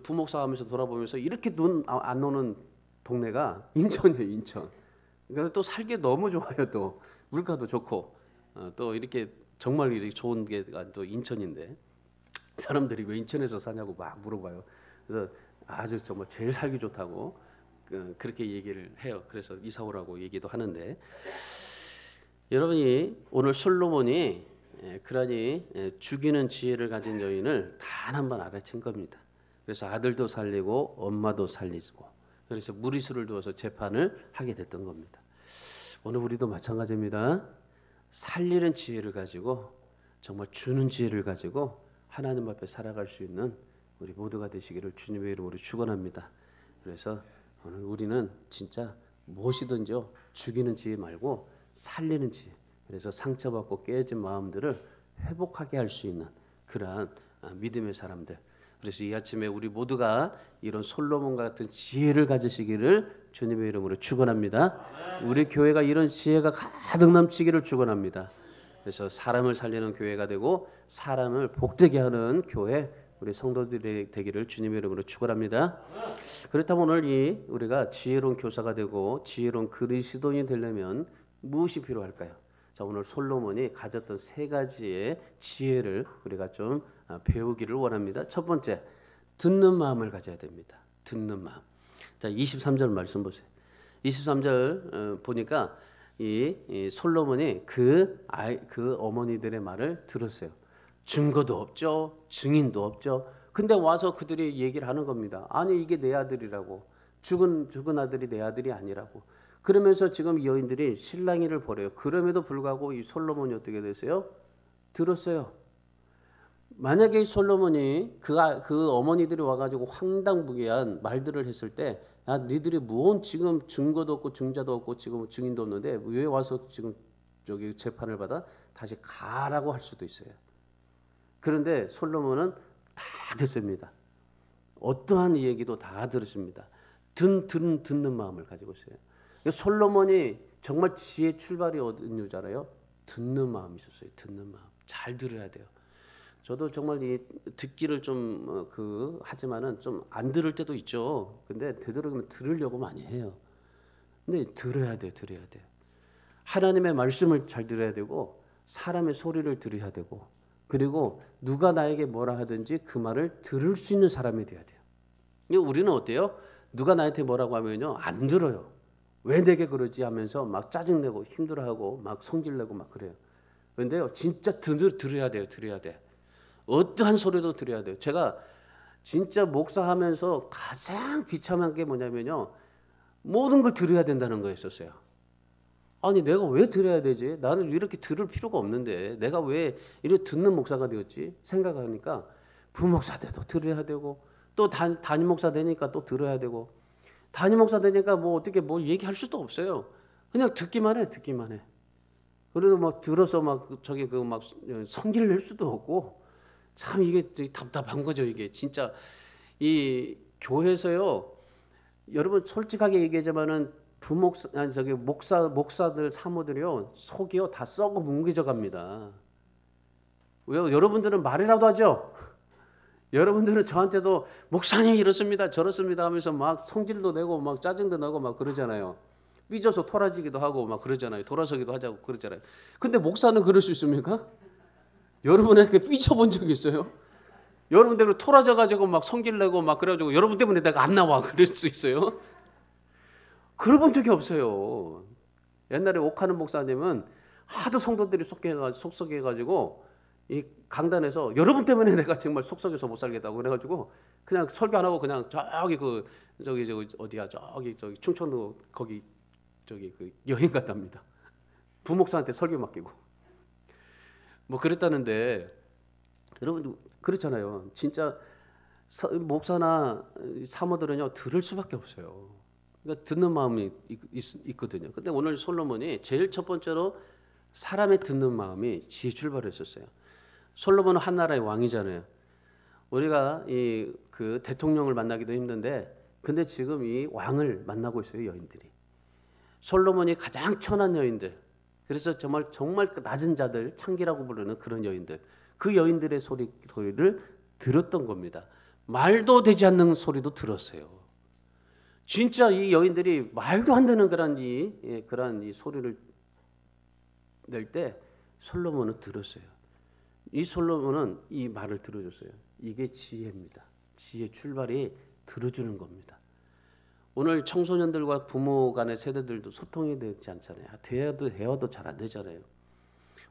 부목사 하면서 돌아보면서 이렇게 눈 안 오는 동네가 인천이에요. 인천. 그래서 또 살기 너무 좋아요. 또 물가도 좋고 또 이렇게 정말 이렇게 좋은 게 또 인천인데 사람들이 왜 인천에서 사냐고 막 물어봐요. 그래서 아주 정말 제일 살기 좋다고 그렇게 얘기를 해요. 그래서 이사 오라고 얘기도 하는데 여러분이 오늘 솔로몬이 그러니 죽이는 지혜를 가진 여인을 단 한 번 알아챈 겁니다. 그래서 아들도 살리고 엄마도 살리고 그래서 무리수를 두어서 재판을 하게 됐던 겁니다. 오늘 우리도 마찬가지입니다. 살리는 지혜를 가지고 정말 주는 지혜를 가지고 하나님 앞에 살아갈 수 있는 우리 모두가 되시기를 주님의 이름으로 축원합니다. 그래서 오늘 우리는 진짜 무엇이든지요 죽이는 지혜 말고 살리는 지혜. 그래서 상처받고 깨진 마음들을 회복하게 할 수 있는 그러한 믿음의 사람들. 그래서 이 아침에 우리 모두가 이런 솔로몬 같은 지혜를 가지시기를 주님의 이름으로 축원합니다. 우리 교회가 이런 지혜가 가득 넘치기를 축원합니다. 그래서 사람을 살리는 교회가 되고 사람을 복되게 하는 교회 우리 성도들이 되기를 주님의 이름으로 축원합니다. 그렇다면 오늘 우리가 지혜로운 교사가 되고 지혜로운 그리스도인이 되려면 무엇이 필요할까요? 자, 오늘 솔로몬이 가졌던 세 가지의 지혜를 우리가 좀 배우기를 원합니다. 첫 번째, 듣는 마음을 가져야 됩니다. 듣는 마음. 자, 23절 말씀 보세요. 23절 보니까 이 솔로몬이 그 어머니들의 말을 들었어요. 증거도 없죠. 증인도 없죠. 근데 와서 그들이 얘기를 하는 겁니다. 아니 이게 내 아들이라고. 죽은 아들이 내 아들이 아니라고. 그러면서 지금 이 여인들이 실랑이를 벌여요. 그럼에도 불구하고 이 솔로몬이 어떻게 됐어요? 들었어요. 만약에 이 솔로몬이 그 어머니들이 와가지고 황당무계한 말들을 했을 때, 야 니들이 뭔 지금 증거도 없고 증자도 없고 지금 증인도 없는데 왜 와서 지금 저기 재판을 받아? 다시 가라고 할 수도 있어요. 그런데 솔로몬은 다 듣습니다. 어떠한 얘기도 다 들었습니다. 듣는 마음을 가지고 있어요. 솔로몬이 정말 지혜 출발이 어딘 줄 알아요? 듣는 마음이 있었어요. 듣는 마음. 잘 들어야 돼요. 저도 정말 이 듣기를 좀 하지만은 좀 안 들을 때도 있죠. 근데 되도록이면 들으려고 많이 해요. 근데 들어야 돼요. 하나님의 말씀을 잘 들어야 되고 사람의 소리를 들어야 되고 그리고 누가 나에게 뭐라 하든지 그 말을 들을 수 있는 사람이 돼야 돼요. 우리는 어때요? 누가 나한테 뭐라고 하면요 안 들어요. 왜 내게 그러지 하면서 막 짜증내고 힘들어하고 막 성질내고 막 그래요. 그런데요, 진짜 들어야 돼요. 들어야 돼. 어떠한 소리도 들어야 돼요. 제가 진짜 목사하면서 가장 귀찮은 게 뭐냐면요, 모든 걸 들어야 된다는 거였었어요. 아니 내가 왜 들어야 되지? 나는 이렇게 들을 필요가 없는데 내가 왜 이렇게 듣는 목사가 되었지? 생각하니까 부목사 돼도 들어야 되고 또 담임 목사 되니까 또 들어야 되고 담임 목사 되니까 뭐 어떻게 뭐 얘기할 수도 없어요. 그냥 듣기만 해, 듣기만 해. 그래도 막 들어서 막 저기 그 막 성질을 낼 수도 없고 참 이게 답답한 거죠. 이게 진짜 이 교회에서요. 여러분 솔직하게 얘기하자면은 부목사 아니 저기 목사들 사모들이요 속이요 다 썩어 뭉개져 갑니다. 왜요? 여러분들은 말이라도 하죠. 여러분들은 저한테도 목사님 이렇습니다 저렇습니다 하면서 막 성질도 내고 막 짜증도 나고 막 그러잖아요. 삐져서 토라지기도 하고 막 그러잖아요. 돌아서기도 하자고 그러잖아요. 근데 목사는 그럴 수 있습니까? 여러분에게 삐쳐본 적 있어요? 여러분 때문에 토라져 가지고 막 성질 내고 막 그래가지고 여러분 때문에 내가 안 나와 그럴 수 있어요? 그러본 적이 없어요. 옛날에 옥하는 목사님은 하도 성도들이 속썩해가지고 이 강단에서 여러분 때문에 내가 정말 속썩여서 못 살겠다고 그래가지고 그냥 설교 안 하고 그냥 저기 어디야 저기 충청도 거기 저기 그 여행 갔답니다. 부목사한테 설교 맡기고 뭐 그랬다는데 여러분 그렇잖아요. 진짜 목사나 사모들은요 들을 수밖에 없어요. 그러니까 듣는 마음이 있거든요. 근데 오늘 솔로몬이 제일 첫 번째로 사람의 듣는 마음이 지혜 출발했었어요. 솔로몬은 한 나라의 왕이잖아요. 우리가 그 대통령을 만나기도 힘든데, 근데 지금 이 왕을 만나고 있어요 여인들이. 솔로몬이 가장 천한 여인들, 그래서 정말 그 낮은 자들, 창기라고 부르는 그런 여인들, 그 여인들의 소리를 들었던 겁니다. 말도 되지 않는 소리도 들었어요. 진짜 이 여인들이 말도 안 되는 그런 이 소리를 낼 때 솔로몬은 들었어요. 이 솔로몬은 이 말을 들어줬어요. 이게 지혜입니다. 지혜 출발이 들어주는 겁니다. 오늘 청소년들과 부모 간의 세대들도 소통이 되지 않잖아요. 대화도 잘 안 되잖아요.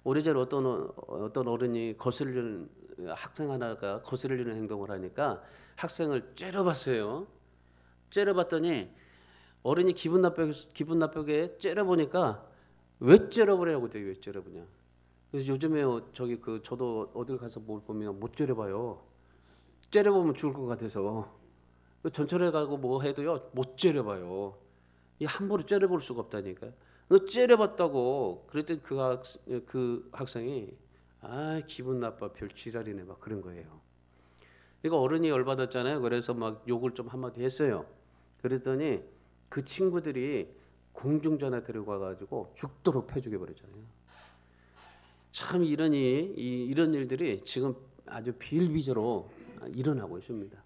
오래전에 어떤 어른이 학생 하나가 거스르는 행동을 하니까 학생을 째려봤어요. 째려봤더니 어른이 기분 나쁘게 째려보니까 왜 째려보냐고 되게 왜 째려보냐. 그래서 요즘에 저도 어딜 가서 뭘 보면 못 째려봐요. 째려보면 죽을 것 같아서 전철에 가고 뭐 해도요 못 째려봐요. 이 함부로 째려볼 수가 없다니까요. 째려봤다고 그랬더니 그 학생이 기분 나빠 별 지랄이네 막 그런 거예요. 그러니까 어른이 열받았잖아요. 그래서 막 욕을 좀 한마디 했어요. 그랬더니 그 친구들이 공중전에 데려가가지고 죽도록 패죽여 버렸잖아요. 참 이런 일들이 지금 아주 비일비재로 일어나고 있습니다.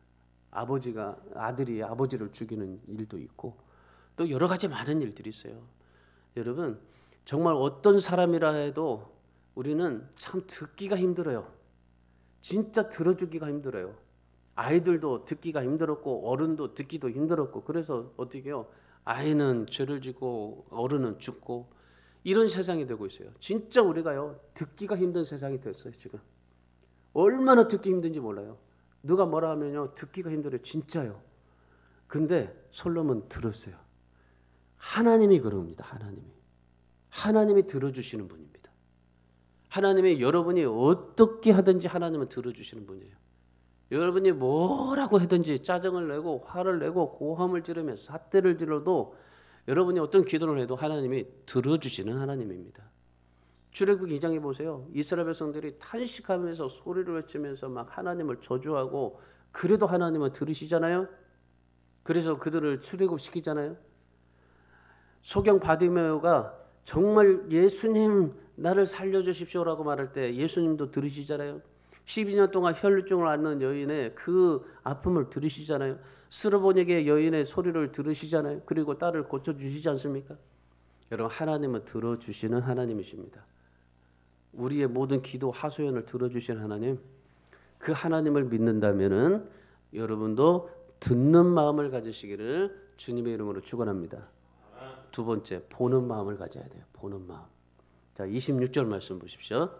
아들이 아버지를 죽이는 일도 있고 또 여러 가지 많은 일들이 있어요. 여러분 정말 어떤 사람이라 해도 우리는 참 듣기가 힘들어요. 진짜 들어주기가 힘들어요. 아이들도 듣기가 힘들었고 어른도 듣기도 힘들었고 그래서 어떻게 해요? 아이는 죄를 지고 어른은 죽고 이런 세상이 되고 있어요. 진짜 우리가요 듣기가 힘든 세상이 됐어요. 지금 얼마나 듣기 힘든지 몰라요. 누가 뭐라 하면요 듣기가 힘들어요. 진짜요. 근데 솔로몬 들었어요. 하나님이 그럽니다. 하나님이 들어주시는 분입니다. 하나님이 여러분이 어떻게 하든지 하나님은 들어주시는 분이에요. 여러분이 뭐라고 하든지 짜증을 내고 화를 내고 고함을 지르면서 삿대를 질러도 여러분이 어떤 기도를 해도 하나님이 들어주시는 하나님입니다. 출애굽기 2장에 보세요. 이스라엘 백성들이 탄식하면서 소리를 외치면서 막 하나님을 저주하고 그래도 하나님은 들으시잖아요. 그래서 그들을 출애굽시키잖아요. 소경 바디메오가 정말 예수님 나를 살려주십시오라고 말할 때 예수님도 들으시잖아요. 12년 동안 혈루증을 앓는 여인의 그 아픔을 들으시잖아요. 스르보닉의 여인의 소리를 들으시잖아요. 그리고 딸을 고쳐주시지 않습니까? 여러분 하나님은 들어주시는 하나님이십니다. 우리의 모든 기도 하소연을 들어주시는 하나님, 그 하나님을 믿는다면은 여러분도 듣는 마음을 가지시기를 주님의 이름으로 축원합니다. 두 번째, 보는 마음을 가져야 돼요. 보는 마음. 자, 26절 말씀 보십시오.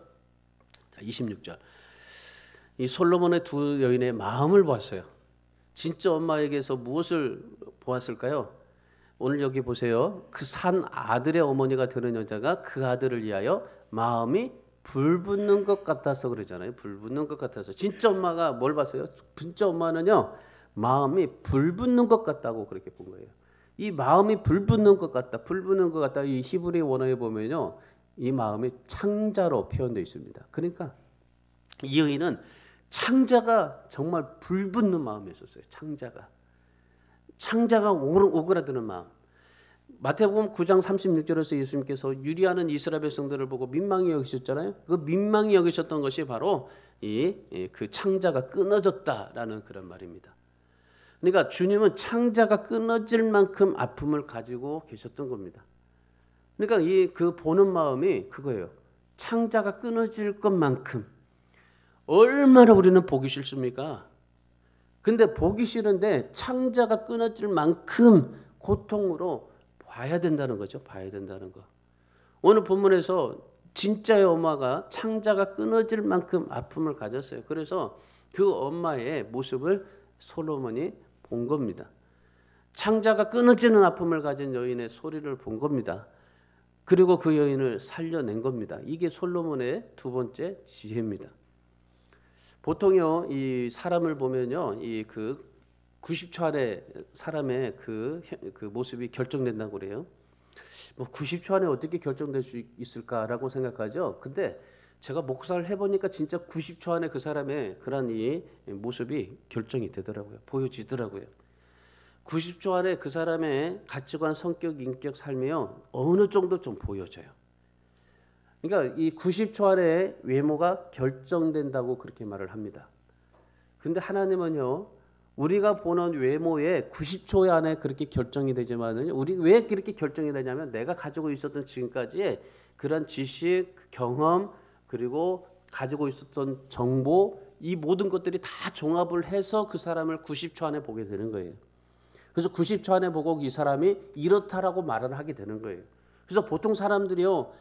자, 26절. 이 솔로몬의 두 여인의 마음을 보았어요. 진짜 엄마에게서 무엇을 보았을까요? 오늘 여기 보세요. 그 산 아들의 어머니가 되는 여자가 그 아들을 위하여 마음이 불붙는 것 같아서 그러잖아요. 불붙는 것 같아서. 진짜 엄마가 뭘 봤어요? 진짜 엄마는요, 마음이 불붙는 것 같다고 그렇게 본 거예요. 이 마음이 불붙는 것 같다, 불붙는 것 같다. 이 히브리 원어에 보면요, 이 마음이 창자로 표현되어 있습니다. 그러니까 이 여인은 창자가 정말 불붙는 마음이었어요. 창자가 오그라드는 마음. 마태복음 9장 36절에서 예수님께서 유리하는 이스라엘 백성들을 보고 민망히 여기셨잖아요. 그 민망히 여기셨던 것이 바로 그 창자가 끊어졌다라는 그런 말입니다. 그러니까 주님은 창자가 끊어질 만큼 아픔을 가지고 계셨던 겁니다. 그러니까 그 보는 마음이 그거예요. 창자가 끊어질 것만큼. 얼마나 우리는 보기 싫습니까? 근데 보기 싫은데 창자가 끊어질 만큼 고통으로 봐야 된다는 거죠. 봐야 된다는 거. 오늘 본문에서 진짜의 엄마가 창자가 끊어질 만큼 아픔을 가졌어요. 그래서 그 엄마의 모습을 솔로몬이 본 겁니다. 창자가 끊어지는 아픔을 가진 여인의 소리를 본 겁니다. 그리고 그 여인을 살려낸 겁니다. 이게 솔로몬의 두 번째 지혜입니다. 보통요, 이 사람을 보면요, 그 90초 안에 사람의 그 모습이 결정된다고 그래요. 뭐 90초 안에 어떻게 결정될 수 있을까라고 생각하죠. 근데 제가 목사를 해보니까 진짜 90초 안에 그 사람의 그런 이 모습이 결정이 되더라고요. 보여지더라고요. 90초 안에 그 사람의 가치관, 성격, 인격, 삶이요, 어느 정도 좀 보여져요. 그러니까 이 90초 안에 외모가 결정된다고 그렇게 말을 합니다. 근데 하나님은요, 우리가 보는 외모에 90초 안에 그렇게 결정이 되지만은, 우리 왜 그렇게 결정이 되냐면 내가 가지고 있었던 지금까지의 그런 지식, 경험, 그리고 가지고 있었던 정보, 이 모든 것들이 다 종합을 해서 그 사람을 90초 안에 보게 되는 거예요. 그래서 90초 안에 보고 이 사람이 이렇다라고 말을 하게 되는 거예요. 그래서 보통 사람들이요,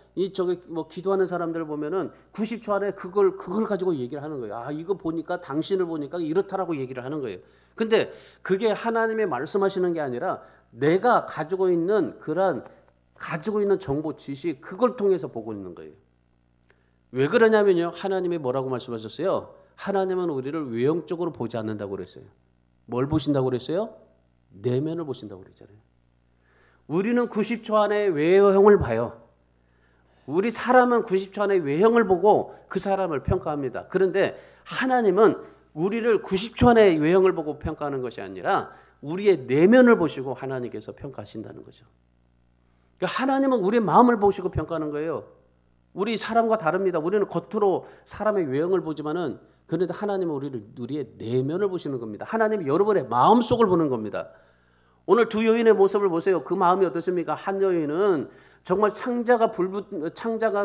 뭐 기도하는 사람들을 보면은 90초 안에 그걸 가지고 얘기를 하는 거예요. 아, 이거 보니까, 당신을 보니까 이렇다라고 얘기를 하는 거예요. 근데 그게 하나님의 말씀하시는 게 아니라 내가 가지고 있는 정보, 지식, 그걸 통해서 보고 있는 거예요. 왜 그러냐면요, 하나님이 뭐라고 말씀하셨어요? 하나님은 우리를 외형적으로 보지 않는다고 그랬어요. 뭘 보신다고 그랬어요? 내면을 보신다고 그랬잖아요. 우리는 90초 안에 외형을 봐요. 우리 사람은 90초 안에 외형을 보고 그 사람을 평가합니다. 그런데 하나님은 우리를 90초 안에 외형을 보고 평가하는 것이 아니라 우리의 내면을 보시고 하나님께서 평가하신다는 거죠. 그러니까 하나님은 우리의 마음을 보시고 평가하는 거예요. 우리 사람과 다릅니다. 우리는 겉으로 사람의 외형을 보지만은, 그런데 하나님은 우리의 내면을 보시는 겁니다. 하나님이 여러분의 마음속을 보는 겁니다. 오늘 두 여인의 모습을 보세요. 그 마음이 어떻습니까? 한 여인은 정말 창자가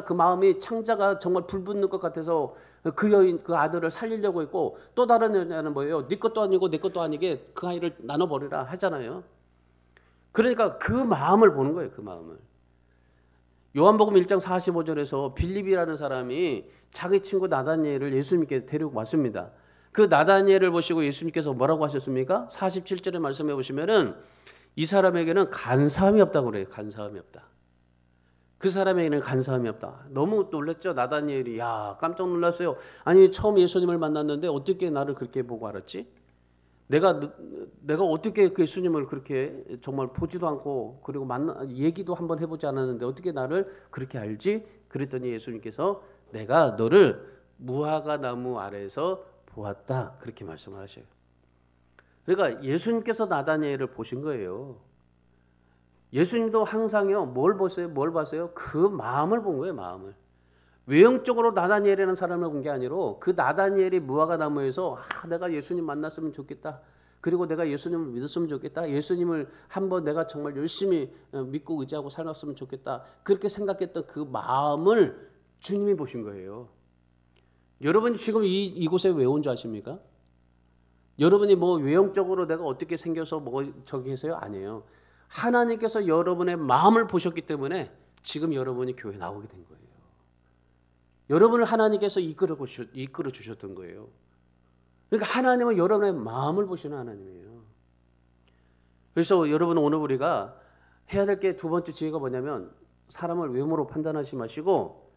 그 마음이 창자가 정말 불붙는 것 같아서 그 여인, 그 아들을 살리려고 했고, 또 다른 여인은 뭐예요? 네 것도 아니고 내 것도 아니게 그 아이를 나눠버리라 하잖아요. 그러니까 그 마음을 보는 거예요. 그 마음을. 요한복음 1장 45절에서 빌립이라는 사람이 자기 친구 나다니엘을 예수님께 데리고 왔습니다. 그 나다니엘을 보시고 예수님께서 뭐라고 하셨습니까? 47절의 말씀해 보시면은 이 사람에게는 간사함이 없다고 그래요. 간사함이 없다. 그 사람에게는 간사함이 없다. 너무 놀랐죠. 나다니엘이. 야, 깜짝 놀랐어요. 아니, 처음 예수님을 만났는데 어떻게 나를 그렇게 보고 알았지? 내가 어떻게 그 예수님을 그렇게 정말 보지도 않고, 그리고 얘기도 한번 해보지 않았는데 어떻게 나를 그렇게 알지? 그랬더니 예수님께서 내가 너를 무화과 나무 아래에서 보았다, 그렇게 말씀을 하셔요. 그러니까 예수님께서 나다니엘을 보신 거예요. 예수님도 항상요, 뭘 봤어요? 그 마음을 본 거예요. 마음을. 외형적으로 나다니엘이라는 사람을 본 게 아니라 그 나다니엘이 무화과 나무에서 내가 예수님 만났으면 좋겠다, 그리고 내가 예수님을 믿었으면 좋겠다, 예수님을 한번 내가 정말 열심히 믿고 의지하고 살았으면 좋겠다, 그렇게 생각했던 그 마음을 주님이 보신 거예요. 여러분이 지금 이곳에 왜 온 줄 아십니까? 여러분이 뭐 외형적으로 내가 어떻게 생겨서 뭐 저기 해서요? 아니에요. 하나님께서 여러분의 마음을 보셨기 때문에 지금 여러분이 교회 나오게 된 거예요. 여러분을 하나님께서 이끌어 주셨던 거예요. 그러니까 하나님은 여러분의 마음을 보시는 하나님이에요. 그래서 여러분 오늘 우리가 해야 될 게 두 번째 지혜가 뭐냐면 사람을 외모로 판단하지 마시고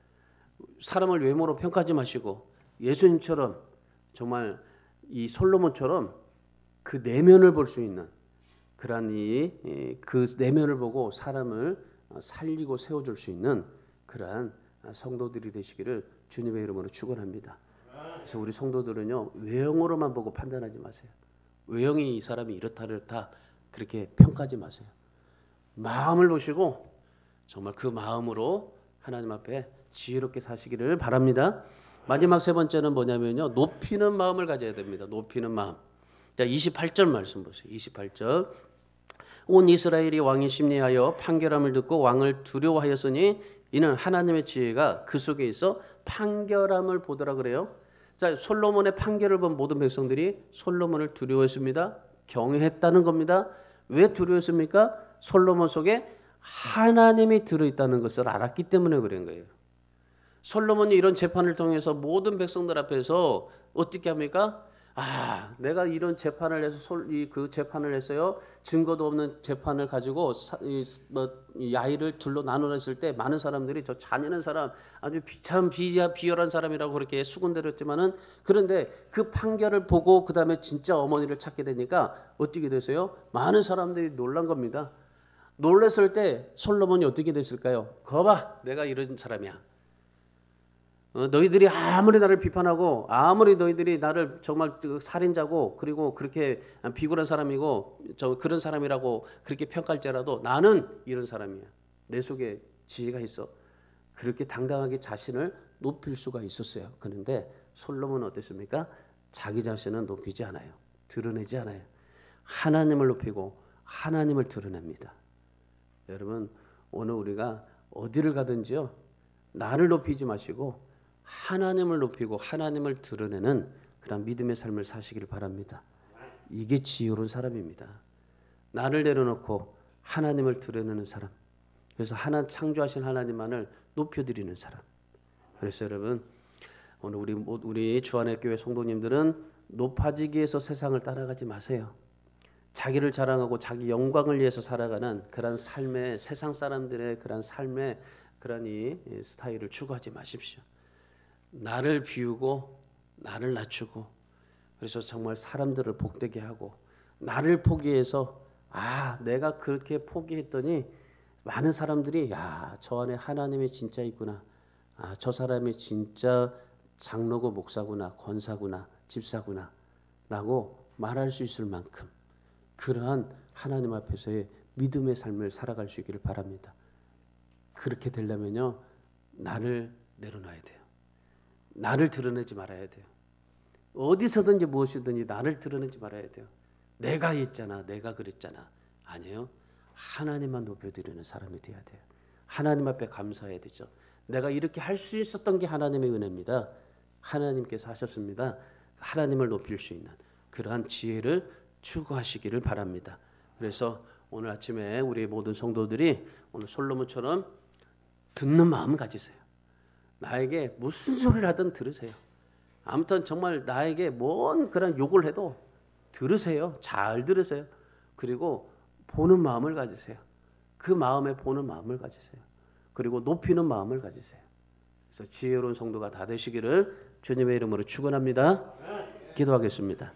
사람을 외모로 평가하지 마시고 예수님처럼 정말 이 솔로몬처럼 그 내면을 볼 수 있는 그러한 그 내면을 보고 사람을 살리고 세워줄 수 있는 그러한 성도들이 되시기를 주님의 이름으로 축원합니다. 그래서 우리 성도들은요 외형으로만 보고 판단하지 마세요. 외형이 이 사람이 이렇다 그렇게 평가하지 마세요. 마음을 보시고 정말 그 마음으로 하나님 앞에 지혜롭게 사시기를 바랍니다. 마지막 세 번째는 뭐냐면요 높이는 마음을 가져야 됩니다. 높이는 마음. 자 28절 말씀 보세요. 28절 온 이스라엘이 왕이 심리하여 판결함을 듣고 왕을 두려워하였으니 이는 하나님의 지혜가 그 속에 있어 판결함을 보더라 그래요. 자 솔로몬의 판결을 본 모든 백성들이 솔로몬을 두려워했습니다. 경외했다는 겁니다. 왜 두려웠습니까? 솔로몬 속에 하나님이 들어있다는 것을 알았기 때문에 그런 거예요. 솔로몬이 이런 재판을 통해서 모든 백성들 앞에서 어떻게 합니까? 내가 이런 재판을 해서 그 재판을 했어요. 증거도 없는 재판을 가지고 야일을 둘로 나누었을 때 많은 사람들이 저 잔인한 사람, 아주 참 비열한 사람이라고 그렇게 수군대렸지만은 그런데 그 판결을 보고 그 다음에 진짜 어머니를 찾게 되니까 어떻게 됐어요? 많은 사람들이 놀란 겁니다. 놀랐을 때 솔로몬이 어떻게 됐을까요? 거봐, 내가 이런 사람이야. 너희들이 아무리 나를 비판하고 아무리 너희들이 나를 정말 살인자고 그리고 그렇게 비굴한 사람이고 그런 사람이라고 그렇게 평가할지라도 나는 이런 사람이야. 내 속에 지혜가 있어. 그렇게 당당하게 자신을 높일 수가 있었어요. 그런데 솔로몬은 어땠습니까? 자기 자신은 높이지 않아요. 드러내지 않아요. 하나님을 높이고 하나님을 드러냅니다. 여러분 오늘 우리가 어디를 가든지요. 나를 높이지 마시고 하나님을 높이고 하나님을 드러내는 그런 믿음의 삶을 사시기를 바랍니다. 이게 지혜로운 사람입니다. 나를 내려놓고 하나님을 드러내는 사람. 그래서 창조하신 하나님만을 높여드리는 사람. 그래서 여러분 오늘 우리 주안의 교회 성도님들은 높아지기 위해서 세상을 따라가지 마세요. 자기를 자랑하고 자기 영광을 위해서 살아가는 그런 삶의 세상 사람들의 그런 삶의 그런 이 스타일을 추구하지 마십시오. 나를 비우고 나를 낮추고 그래서 정말 사람들을 복되게 하고 나를 포기해서 내가 그렇게 포기했더니 많은 사람들이 저 안에 하나님이 진짜 있구나. 저 사람이 진짜 장로고 목사구나 권사구나 집사구나 라고 말할 수 있을 만큼 그러한 하나님 앞에서의 믿음의 삶을 살아갈 수 있기를 바랍니다. 그렇게 되려면요 나를 내려놔야 돼요. 나를 드러내지 말아야 돼요. 어디서든지 무엇이든지 나를 드러내지 말아야 돼요. 내가 했잖아. 내가 그랬잖아. 아니에요. 하나님만 높여드리는 사람이 돼야 돼요. 하나님 앞에 감사해야 되죠. 내가 이렇게 할 수 있었던 게 하나님의 은혜입니다. 하나님께서 하셨습니다. 하나님을 높일 수 있는 그러한 지혜를 추구하시기를 바랍니다. 그래서 오늘 아침에 우리 모든 성도들이 오늘 솔로몬처럼 듣는 마음 가지세요. 나에게 무슨 소리를 하든 들으세요. 아무튼 정말 나에게 뭔 그런 욕을 해도 들으세요. 잘 들으세요. 그리고 보는 마음을 가지세요. 그 마음에 보는 마음을 가지세요. 그리고 높이는 마음을 가지세요. 그래서 지혜로운 성도가 다 되시기를 주님의 이름으로 축원합니다. 기도하겠습니다.